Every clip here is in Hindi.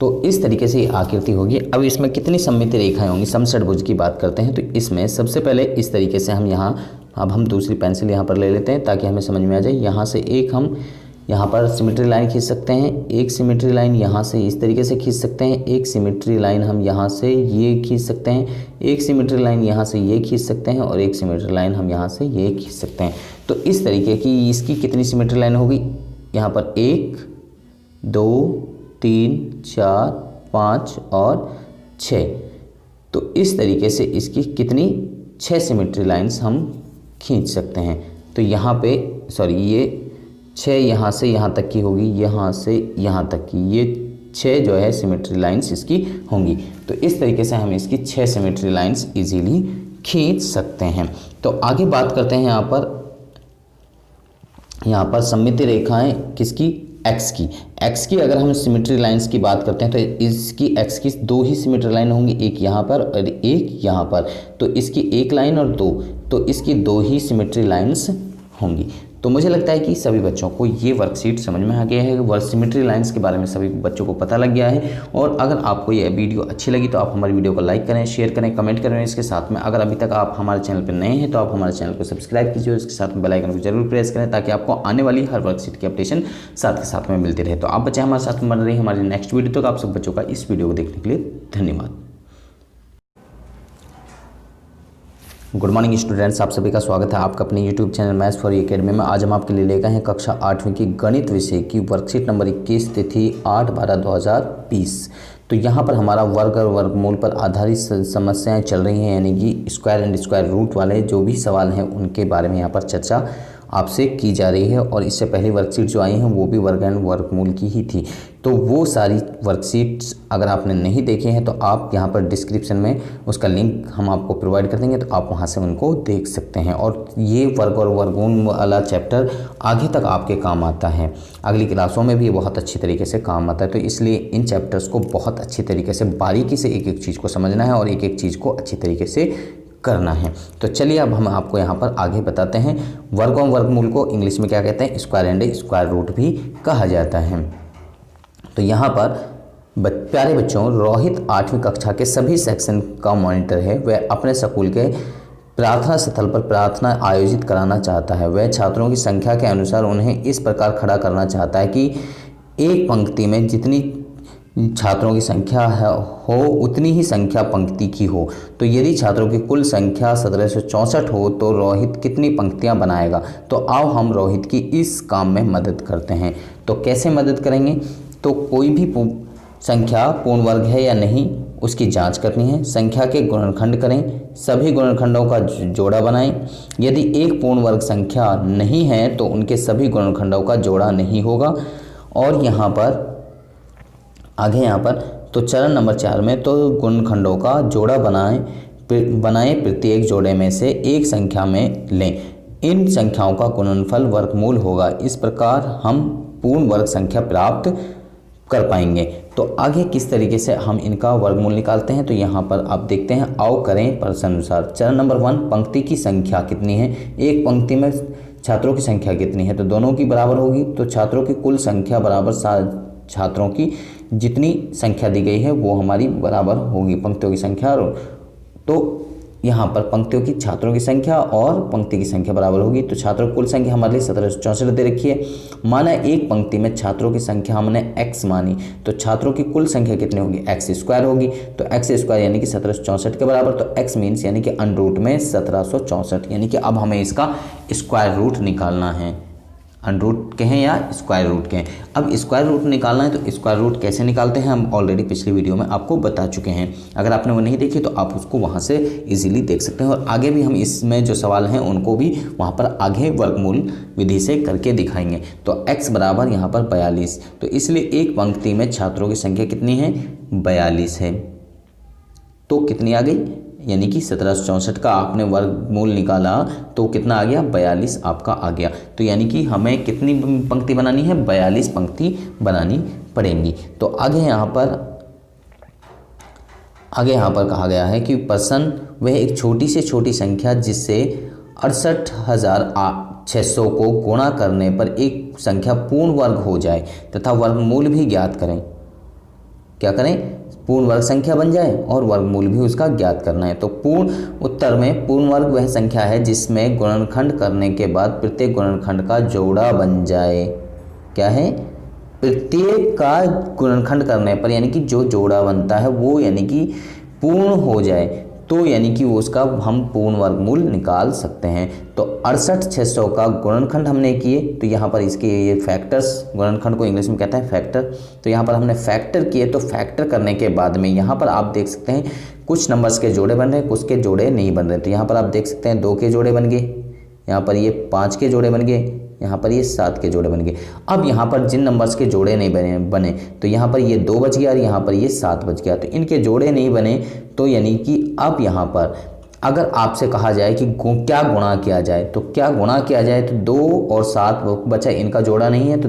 तो इस तरीके से ये आकृति होगी। अब इसमें कितनी सममित रेखाएं होंगी, समषटभुज की बात करते हैं। तो इसमें सबसे पहले इस तरीके से हम यहाँ, अब हम दूसरी पेंसिल यहाँ पर ले लेते हैं ताकि हमें समझ में आ जाए। यहाँ से एक हम यहाँ पर सिमेट्री लाइन खींच सकते हैं, एक सिमेट्री लाइन यहाँ से इस तरीके से खींच सकते हैं, एक सिमेट्री लाइन हम यहाँ से ये खींच सकते हैं, एक सिमेट्री लाइन यहाँ से ये खींच सकते हैं और एक सिमेट्री लाइन हम यहाँ से ये खींच सकते हैं। तो इस तरीके की इसकी कितनी सिमेट्री लाइन होगी, यहाँ पर 1 2 3 4 5 और 6। तो इस तरीके से इसकी कितनी 6 सिमेट्री लाइन्स हम खींच सकते हैं। तो यहाँ पे ये 6 यहाँ से यहाँ तक की होगी, यहाँ से यहाँ तक की, ये 6 जो है सिमेट्री लाइन्स इसकी होंगी। तो इस तरीके से हम इसकी 6 सिमेट्री लाइन्स इजीली खींच सकते हैं। तो आगे बात करते हैं यहाँ पर सममित रेखाएं किसकी, एक्स की अगर हम सिमेट्री लाइंस की बात करते हैं तो इसकी एक्स की 2 ही सिमेट्री लाइन होंगी, एक यहाँ पर और एक यहाँ पर। तो इसकी 1 लाइन और 2, तो इसकी 2 ही सिमेट्री लाइंस होंगी। तो मुझे लगता है कि सभी बच्चों को ये वर्कशीट समझ में आ गया है, वर्क सिमेट्री लाइंस के बारे में सभी बच्चों को पता लग गया है। और अगर आपको ये वीडियो अच्छी लगी तो आप हमारी वीडियो को लाइक करें, शेयर करें, कमेंट करें। इसके साथ में अगर अभी तक आप हमारे चैनल पर नए हैं तो आप हमारे चैनल को सब्सक्राइब कीजिए और इसके साथ में बेल आइकन को जरूर प्रेस करें ताकि आपको आने वाली हर वर्कशीट की अपडेशन साथ के साथ में मिलती रहे। तो आप बच्चे हमारे साथ में बन रहे हैं हमारी नेक्स्ट वीडियो तक। आप सब बच्चों का इस वीडियो को देखने के लिए धन्यवाद। गुड मॉर्निंग स्टूडेंट्स, आप सभी का स्वागत है आपका अपने YouTube channel maths for you academy में। आज हम आपके लिए ले गए हैं कक्षा 8वीं की गणित विषय की वर्कशीट नंबर 21, तिथि 8/12/2020। तो यहाँ पर हमारा वर्ग और वर्गमूल पर आधारित समस्याएं चल रही हैं, यानी कि स्क्वायर एंड स्क्वायर रूट वाले जो भी सवाल हैं उनके बारे में यहाँ पर चर्चा आपसे की जा रही है। और इससे पहली वर्कशीट जो आई हैं वो भी वर्ग एंड वर्गमूल की ही थी। तो वो सारी वर्कशीट्स अगर आपने नहीं देखे हैं तो आप यहाँ पर डिस्क्रिप्शन में उसका लिंक हम आपको प्रोवाइड कर देंगे, तो आप वहाँ से उनको देख सकते हैं। और ये वर्ग और वर्गमूल वाला चैप्टर आगे तक आपके काम आता है, अगली क्लासों में भी ये बहुत अच्छी तरीके से काम आता है। तो इसलिए इन चैप्टर्स को बहुत अच्छी तरीके से बारीकी से एक एक चीज़ को समझना है और एक एक चीज़ को अच्छी तरीके से करना है। तो चलिए अब हम आपको यहाँ पर आगे बताते हैं। वर्ग और वर्गमूल को इंग्लिश में क्या कहते हैं, स्क्वायर एंड स्क्वायर रूट भी कहा जाता है। तो यहाँ पर प्यारे बच्चों, रोहित 8वीं कक्षा के सभी सेक्शन का मॉनिटर है। वह अपने स्कूल के प्रार्थना स्थल पर प्रार्थना आयोजित कराना चाहता है। वह छात्रों की संख्या के अनुसार उन्हें इस प्रकार खड़ा करना चाहता है कि एक पंक्ति में जितनी छात्रों की संख्या हो उतनी ही संख्या पंक्ति की हो। तो यदि छात्रों की कुल संख्या 1764 हो तो रोहित कितनी पंक्तियां बनाएगा। तो आओ हम रोहित की इस काम में मदद करते हैं। तो कैसे मदद करेंगे, तो कोई भी संख्या पूर्ण वर्ग है या नहीं उसकी जांच करनी है। संख्या के गुणनखंड करें, सभी गुणनखंडों का जोड़ा बनाएं। यदि एक पूर्ण वर्ग संख्या नहीं है तो उनके सभी गुणनखंडों का जोड़ा नहीं होगा। और यहाँ पर तो चरण नंबर 4 में तो गुणनखंडों का जोड़ा बनाएं प्रत्येक जोड़े में से एक संख्या में लें। इन संख्याओं का गुणनफल वर्गमूल होगा। इस प्रकार हम पूर्ण वर्ग संख्या प्राप्त कर पाएंगे। तो आगे किस तरीके से हम इनका वर्गमूल निकालते हैं, तो यहाँ पर आप देखते हैं। आओ करें प्रश्नानुसार। चरण नंबर 1, पंक्ति की संख्या कितनी है, एक पंक्ति में छात्रों की संख्या कितनी है, तो दोनों की बराबर होगी। तो छात्रों की कुल संख्या बराबर छात्रों की जितनी संख्या दी गई है वो हमारी बराबर होगी पंक्तियों की संख्या। तो यहाँ पर पंक्तियों की छात्रों की संख्या और पंक्ति की संख्या बराबर होगी। तो छात्रों की कुल संख्या हमारे लिए 1764 दे रखी है। माना एक पंक्ति में छात्रों की संख्या हमने x मानी, तो छात्रों की कुल संख्या कितनी होगी, x स्क्वायर होगी। तो x स्क्वायर यानी कि 1764 के बराबर। तो x मीन्स यानी कि अंडर रूट में 1764, यानी कि अब हमें इसका स्क्वायर रूट निकालना है। अंडर रूट कहें या स्क्वायर रूट कहें। अब स्क्वायर रूट निकालना है तो स्क्वायर रूट कैसे निकालते हैं हम ऑलरेडी पिछली वीडियो में आपको बता चुके हैं। अगर आपने वो नहीं देखी तो आप उसको वहाँ से इजीली देख सकते हैं। और आगे भी हम इसमें जो सवाल हैं उनको भी वहाँ पर आगे वर्गमूल विधि से करके दिखाएंगे। तो x बराबर यहाँ पर 42। तो इसलिए एक पंक्ति में छात्रों की संख्या कितनी है, 42 है। तो कितनी आ गई, यानी कि 1764 का आपने वर्गमूल निकाला तो कितना आ गया, 42 आपका आ गया। तो यानी कि हमें कितनी पंक्ति बनानी है, 42 पंक्ति बनानी पड़ेंगी। तो आगे यहाँ पर कहा गया है कि प्रश्न वह एक छोटी से छोटी संख्या जिससे 68,600 को गुणा करने पर एक संख्या पूर्ण वर्ग हो जाए तथा वर्गमूल भी ज्ञात करें। क्या करें, पूर्ण वर्ग संख्या बन जाए और वर्गमूल भी उसका ज्ञात करना है। तो पूर्ण उत्तर में पूर्ण वर्ग वह संख्या है जिसमें गुणनखंड करने के बाद प्रत्येक गुणनखंड का जोड़ा बन जाए। क्या है, प्रत्येक का गुणनखंड करने पर यानी कि जो जोड़ा बनता है वो यानी कि पूर्ण हो जाए, तो यानी कि उसका हम पूर्ण वर्गमूल निकाल सकते हैं। तो 68,600 का गुणनखंड हमने किए, तो यहाँ पर इसके ये फैक्टर्स, गुणनखंड को इंग्लिश में कहते हैं फैक्टर, तो यहाँ पर हमने फैक्टर किए। तो फैक्टर करने के बाद में यहाँ पर आप देख सकते हैं कुछ नंबर्स के जोड़े बन रहे हैं, कुछ के जोड़े नहीं बन रहे। तो यहाँ पर आप देख सकते हैं 2 के जोड़े बन गए, यहाँ पर ये 5 के जोड़े बन गए, यहाँ पर ये 7 के जोड़े बन गए। अब यहाँ पर जिन नंबर्स के जोड़े नहीं बने तो यहाँ पर ये 2 बच गया और यहाँ पर ये 7 बच गया। तो इनके जोड़े नहीं बने, तो यानी कि अब यहाँ पर अगर आपसे कहा जाए कि क्या गुणा किया जाए, तो क्या गुणा किया जाए, तो 2 और 7 बचा, इनका जोड़ा नहीं है, तो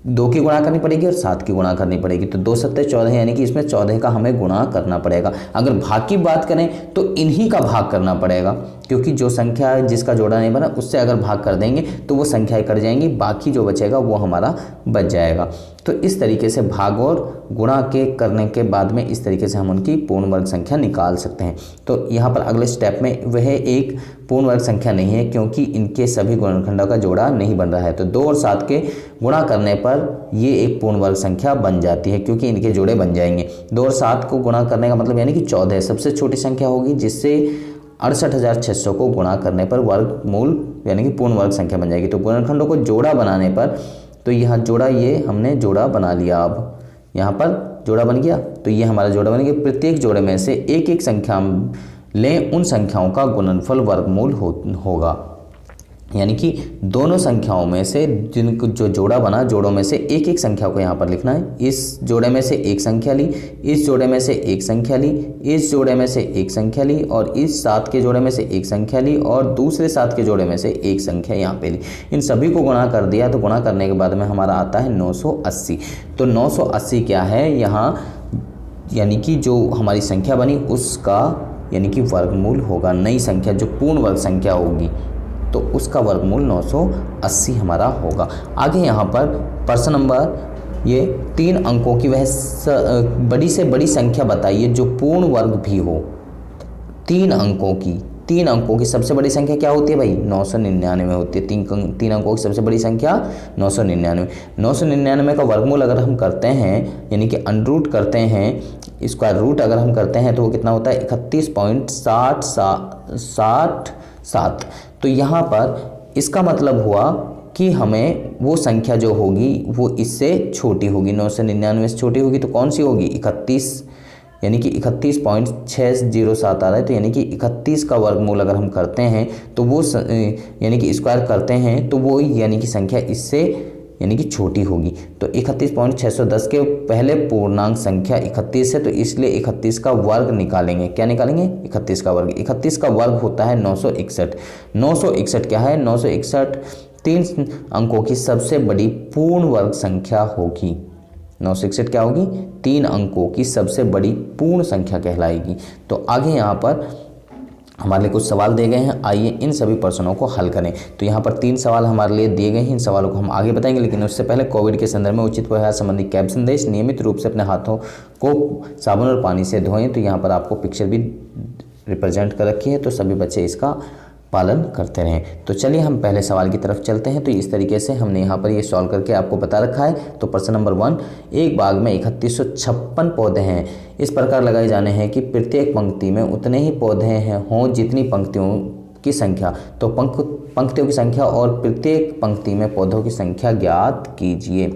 2 की गुणा करनी पड़ेगी और 7 की गुणा करनी पड़ेगी। तो 2 7 14, यानी कि इसमें 14 का हमें गुणा करना पड़ेगा। अगर भाग की बात करें तो इन्हीं का भाग करना पड़ेगा, क्योंकि जो संख्या जिसका जोड़ा नहीं बना उससे अगर भाग कर देंगे तो वो संख्याएं कट जाएंगी, बाकी जो बचेगा वो हमारा बच जाएगा। तो इस तरीके से भाग और गुणा के करने के बाद में इस तरीके से हम उनकी पूर्ण वर्ग संख्या निकाल सकते हैं। तो यहाँ पर अगले स्टेप में वह एक पूर्ण वर्ग संख्या नहीं है, क्योंकि इनके सभी गुणनखंडों का जोड़ा नहीं बन रहा है। तो 2 और 7 के गुणा करने पर ये एक पूर्ण वर्ग संख्या बन जाती है, क्योंकि इनके जोड़े बन जाएंगे। 2 और 7 को गुणा करने का मतलब यानी कि 14 सबसे छोटी संख्या होगी, जिससे 68,600 को गुणा करने पर वर्गमूल यानी कि पूर्ण वर्ग संख्या बन जाएगी। तो गुणनखंडों को जोड़ा बनाने पर, तो यहाँ जोड़ा, ये हमने जोड़ा बना लिया। अब यहाँ पर जोड़ा बन गया, तो ये हमारा जोड़ा बन गया। प्रत्येक जोड़े में से एक एक संख्या लें, उन संख्याओं का गुणनफल वर्गमूल होगा। यानी कि दोनों संख्याओं में से जिनको जो जोड़ा बना, जोड़ों में से एक एक संख्या को यहाँ पर लिखना है। इस जोड़े में से एक संख्या ली, इस जोड़े में से एक संख्या ली, इस जोड़े में से एक संख्या ली, और इस 7 के जोड़े में से एक संख्या ली, और दूसरे 7 के जोड़े में से एक संख्या यहाँ पे ली। इन सभी को गुणा कर दिया, तो गुणा करने के बाद में हमारा आता है 980। तो 980 क्या है यहाँ, यानी कि जो हमारी संख्या बनी उसका यानी कि वर्गमूल होगा। नई संख्या जो पूर्ण वर्ग संख्या होगी तो उसका वर्गमूल 980 हमारा होगा। आगे यहाँ पर प्रश्न नंबर ये 3 अंकों की वह बड़ी से बड़ी संख्या बताइए जो पूर्ण वर्ग भी हो। 3 अंकों की सबसे बड़ी संख्या क्या होती है भाई, 999 होती है। 3 अंकों की सबसे बड़ी संख्या 999। 999 का वर्गमूल अगर हम करते हैं यानी कि अनरूट करते हैं, स्क्वायर रूट अगर हम करते हैं तो वो कितना होता है 31.777। तो यहाँ पर इसका मतलब हुआ कि हमें वो संख्या जो होगी वो इससे छोटी होगी, 999 से छोटी होगी। तो कौन सी होगी, 31, यानी कि 31.607 आ रहा है। तो यानी कि 31 का वर्गमूल अगर हम करते हैं तो वो यानी कि स्क्वायर करते हैं तो वो यानी कि संख्या इससे यानी कि छोटी होगी। तो 31.610 के पहले पूर्णांक संख्या 31 है, तो इसलिए 31 का वर्ग निकालेंगे। क्या निकालेंगे, 31 का वर्ग। 31 का वर्ग होता है 961। 961 क्या है, 961 3 अंकों की सबसे बड़ी पूर्ण वर्ग संख्या होगी। 961 क्या होगी, 3 अंकों की सबसे बड़ी पूर्ण संख्या कहलाएगी। तो आगे यहाँ पर हमारे लिए कुछ सवाल दिए गए हैं, आइए इन सभी प्रश्नों को हल करें। तो यहाँ पर 3 सवाल हमारे लिए दिए गए हैं, इन सवालों को हम आगे बताएंगे, लेकिन उससे पहले कोविड के संदर्भ में उचित व्यवहार संबंधी कैप संदेश। नियमित रूप से अपने हाथों को साबुन और पानी से धोएं। तो यहाँ पर आपको पिक्चर भी रिप्रेजेंट कर रखी है, तो सभी बच्चे इसका पालन करते रहें। तो चलिए हम पहले सवाल की तरफ चलते हैं। तो इस तरीके से हमने यहाँ पर ये सॉल्व करके आपको बता रखा है। तो प्रश्न नंबर 1, एक बाग में 3156 पौधे हैं। इस प्रकार लगाए जाने हैं कि प्रत्येक पंक्ति में उतने ही पौधे हों जितनी पंक्तियों की संख्या। तो पंक्तियों की संख्या और प्रत्येक पंक्ति में पौधों की संख्या ज्ञात कीजिए।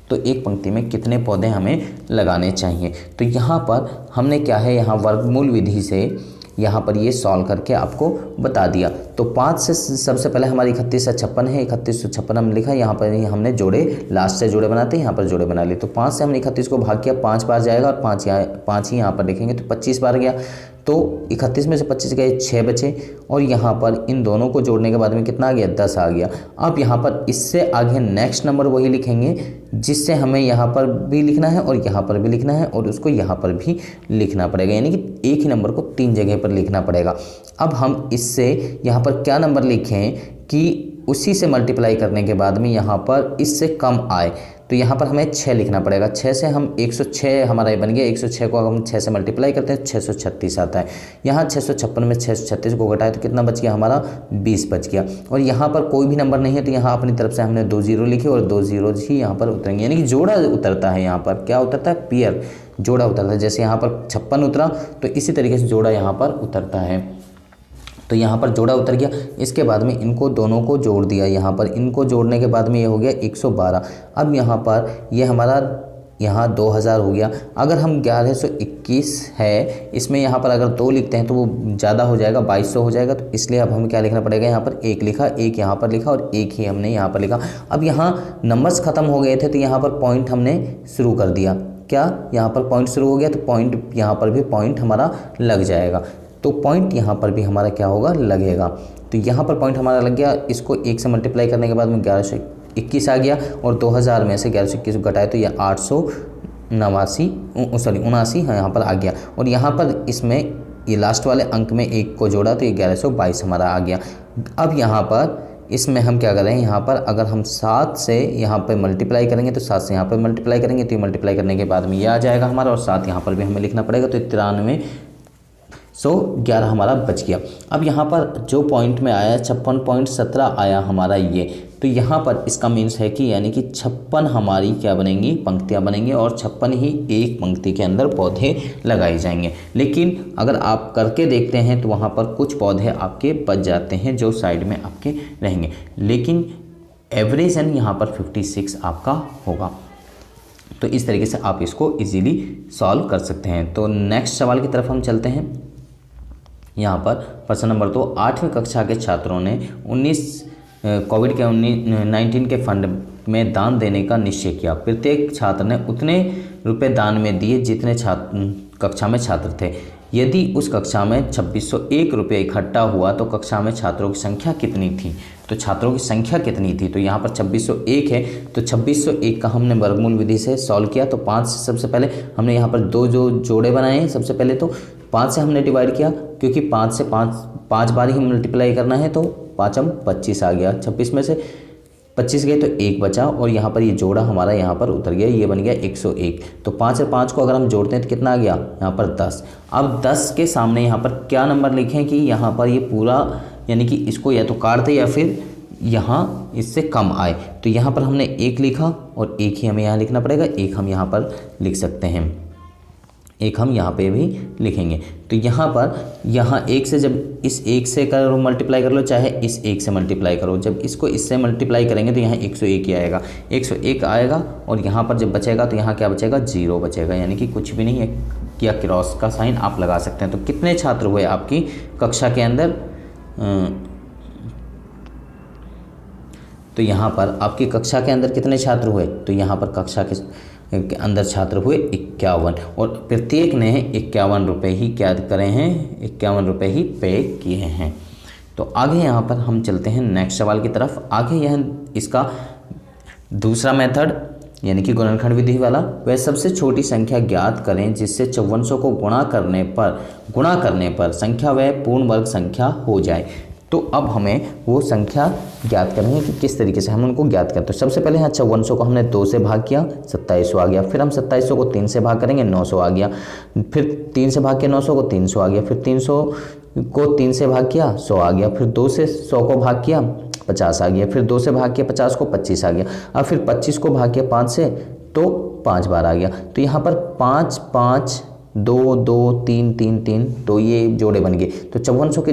तो एक पंक्ति में कितने पौधे हमें लगाने चाहिए। तो यहाँ पर हमने क्या है, यहाँ वर्गमूल विधि से यहाँ पर ये सॉल्व करके आपको बता दिया। तो 5 से सबसे पहले हमारी 31 से 56 है, 3156 हम लिखा। यहाँ पर हमने जोड़े लास्ट से जोड़े बनाते हैं, यहाँ पर जोड़े बना लिए। तो 5 से हमने 31 को भाग किया, 5 बार जाएगा और 5 ही यहाँ पर लिखेंगे, तो 25 बार गया। तो 31 में से 25 गए, 6 बचे, और यहाँ पर इन दोनों को जोड़ने के बाद में कितना आ गया, 10 आ गया। अब यहाँ पर इससे आगे नेक्स्ट नंबर वही लिखेंगे जिससे हमें यहाँ पर भी लिखना है और यहाँ पर भी लिखना है और उसको यहाँ पर भी लिखना पड़ेगा, यानी कि एक ही नंबर को 3 जगह पर लिखना पड़ेगा। अब हम इससे यहाँ पर क्या नंबर लिखें कि उसी से मल्टीप्लाई करने के बाद में यहाँ पर इससे कम आए तो यहाँ पर हमें 6 लिखना पड़ेगा। 6 से हम 106 हमारा ये बन गया। 106 को हम 6 से मल्टीप्लाई करते हैं 636 आता है। यहाँ 656 में 636 को घटाए तो कितना बच गया हमारा 20 बच गया। और यहाँ पर कोई भी नंबर नहीं है तो यहाँ अपनी तरफ से हमने 2 जीरो लिखे और 2 जीरो ही यहाँ पर उतरेंगे, यानी कि जोड़ा उतरता है। यहाँ पर क्या उतरता है, पेयर, जोड़ा उतरता है। जैसे यहाँ पर 56 उतरा तो इसी तरीके से जोड़ा यहाँ पर उतरता है। तो यहाँ पर जोड़ा उतर गया। इसके बाद में इनको दोनों को जोड़ दिया, यहाँ पर इनको जोड़ने के बाद में ये हो गया 112। अब यहाँ पर ये हमारा यहाँ 2000 हो गया। अगर हम 1121 है, इसमें यहाँ पर अगर 2 लिखते हैं तो वो ज़्यादा हो जाएगा, 2200 हो जाएगा। तो इसलिए अब हमें क्या लिखना पड़ेगा, यहाँ पर 1 लिखा, 1 यहाँ पर लिखा और 1 ही हमने यहाँ पर लिखा। अब यहाँ नंबर्स ख़त्म हो गए थे तो यहाँ पर पॉइंट हमने शुरू कर दिया। क्या यहाँ पर पॉइंट शुरू हो गया तो पॉइंट यहाँ पर भी पॉइंट हमारा लग जाएगा। तो पॉइंट यहाँ पर भी हमारा क्या होगा, लगेगा। तो यहाँ पर पॉइंट हमारा लग गया। इसको 1 से मल्टीप्लाई करने के बाद में 1121 आ गया और 2000 में से 1121 घटाए तो ये 889 यहाँ पर आ गया। और यहाँ पर इसमें ये लास्ट वाले अंक में 1 को जोड़ा तो ये 1122 हमारा आ गया। अब यहाँ पर इसमें हम क्या कर रहे हैं, यहाँ पर अगर हम 7 से यहाँ पर मल्टीप्लाई करेंगे तो 7 से यहाँ पर मल्टीप्लाई करेंगे तो ये मल्टीप्लाई करने के बाद में ये आ जाएगा हमारा। और 7 यहाँ पर भी हमें लिखना पड़ेगा तो 9311 हमारा बच गया। अब यहाँ पर जो पॉइंट में आया 56.17 आया हमारा ये, तो यहाँ पर इसका मीन्स है कि यानी कि 56 हमारी क्या बनेंगी, पंक्तियाँ बनेंगी और 56 ही एक पंक्ति के अंदर पौधे लगाए जाएंगे। लेकिन अगर आप करके देखते हैं तो वहाँ पर कुछ पौधे आपके बच जाते हैं जो साइड में आपके रहेंगे, लेकिन एवरेजन यहाँ पर 56 आपका होगा। तो इस तरीके से आप इसको इजीली सॉल्व कर सकते हैं। तो नेक्स्ट सवाल की तरफ हम चलते हैं। यहाँ पर प्रश्न नंबर 2, 8वीं कक्षा के छात्रों ने कोविड के 19 के फंड में दान देने का निश्चय किया। प्रत्येक छात्र ने उतने रुपए दान में दिए जितने कक्षा में छात्र थे। यदि उस कक्षा में 2601 रुपये इकट्ठा हुआ तो कक्षा में छात्रों की संख्या कितनी थी। तो छात्रों की संख्या कितनी थी, तो यहाँ पर 2601 है तो 2601 का हमने वर्गमूल विधि से सॉल्व किया। तो 5 से सबसे पहले हमने यहाँ पर 2 जो जोड़े बनाए हैं, सबसे पहले तो 5 से हमने डिवाइड किया क्योंकि 5 से 5 बार ही मल्टीप्लाई करना है। तो 5 25 आ गया, 26 में से 25 गए तो 1 बचा और यहाँ पर ये जोड़ा हमारा यहाँ पर उतर गया, ये बन गया 101। तो 5 से 5 को अगर हम जोड़ते हैं तो कितना आ गया, यहाँ पर 10। अब 10 के सामने यहाँ पर क्या नंबर लिखें कि यहाँ पर ये पूरा यानी कि इसको या तो काट दे या फिर यहाँ इससे कम आए। तो यहाँ पर हमने 1 लिखा और 1 ही हमें यहाँ लिखना पड़ेगा, 1 हम यहाँ पर लिख सकते हैं, 1 हम यहाँ पे भी लिखेंगे। तो यहाँ पर यहाँ 1 से जब इस 1 से करो मल्टीप्लाई कर लो, चाहे इस 1 से मल्टीप्लाई करो, जब इसको इससे मल्टीप्लाई करेंगे तो यहाँ 101 ही आएगा, 101 आएगा। और यहाँ पर जब बचेगा तो यहाँ क्या बचेगा, 0 बचेगा, यानी कि कुछ भी नहीं है। या क्रॉस का साइन आप लगा सकते हैं। तो कितने छात्र हुए आपकी कक्षा के अंदर, तो यहाँ पर आपकी कक्षा के अंदर कितने छात्र हुए, तो यहाँ पर कक्षा के अंदर छात्र हुए 51 और प्रत्येक ने 51 रुपये ही क्या करे हैं, 51 रुपये ही पे किए हैं। तो आगे यहाँ पर हम चलते हैं नेक्स्ट सवाल की तरफ। आगे यह इसका दूसरा मेथड यानी कि गुणनखंड विधि वाला, वह सबसे छोटी संख्या ज्ञात करें जिससे 5400 को गुणा करने पर संख्या वह पूर्ण वर्ग संख्या हो जाए। तो अब हमें वो संख्या ज्ञात करनी है कि किस तरीके से हम उनको ज्ञात करते हैं। तो सबसे पहले यहाँ 5400 को हमने 2 से भाग किया, 2700 आ गया। फिर हम 2700 को 3 से भाग करेंगे, 900 आ गया। फिर 3 से भाग किया 900 को, 300 आ गया। फिर 300 को 3 से भाग किया, 100 आ गया। फिर 2 से 100 को भाग किया, 50 आ गया। फिर 2 से भाग किया 50 को, 25 आ गया। अब फिर 25 को भाग किया 5 से तो 5 बार आ गया। तो यहाँ पर 5 5 2 2 3 3 3, तो ये जोड़े बन गए। तो 5400 के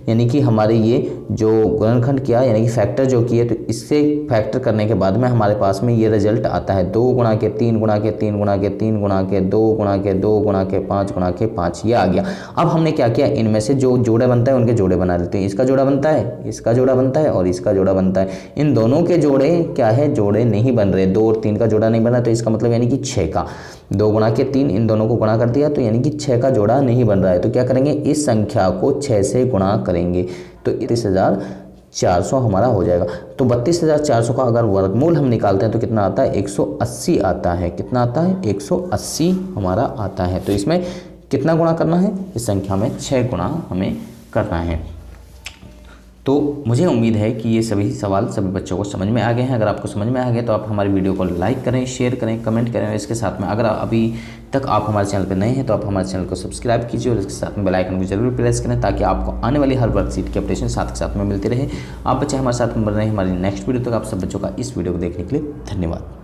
यानी कि हमारे ये जो गुणनखंड किया यानी कि फैक्टर जो किए, तो इससे फैक्टर करने के बाद में हमारे पास में ये रिजल्ट आता है 2 गुणा के 3 गुणा के 3 गुणा के 3 गुणा के 2 गुणा के 2 गुणा के 5 गुणा के 5, ये आ गया। अब हमने क्या किया, इनमें से जो जोड़े बनता है उनके जोड़े बना लेते हैं। इसका जोड़ा बनता है, इसका जोड़ा बनता है और इसका जोड़ा बनता है। इन दोनों के जोड़े क्या है, जोड़े नहीं बन रहे। 2 और 3 का जोड़ा नहीं बना, तो इसका मतलब यानी कि 6 का 2 गुणा के 3, इन दोनों को गुणा कर दिया तो यानी कि 6 का जोड़ा नहीं बन रहा है। तो क्या करेंगे, इस संख्या को 6 से गुणा करेंगे तो 32400 हमारा हो जाएगा। तो 32400 का अगर वर्गमूल हम निकालते हैं तो कितना आता है, 180 आता है। कितना आता है, 180 हमारा आता है। तो इसमें कितना गुणा करना है, इस संख्या में 6 गुणा हमें करना है। तो मुझे उम्मीद है कि ये सभी सवाल सभी बच्चों को समझ में आ गए हैं। अगर आपको समझ में आ गए तो आप हमारी वीडियो को लाइक करें, शेयर करें, कमेंट करें। और इसके साथ में अगर अभी तक आप हमारे चैनल पर नए हैं तो आप हमारे चैनल को सब्सक्राइब कीजिए और इसके साथ में बेल आइकन को जरूर प्रेस करें, ताकि आपको आने वाली हर वर्कशीट की अपडेशन साथ के साथ में मिलती रहे। आप बच्चे हमारे साथ में बन रहे हैं हमारी नेक्स्ट वीडियो तक। आप सब बच्चों का इस वीडियो को देखने के लिए धन्यवाद।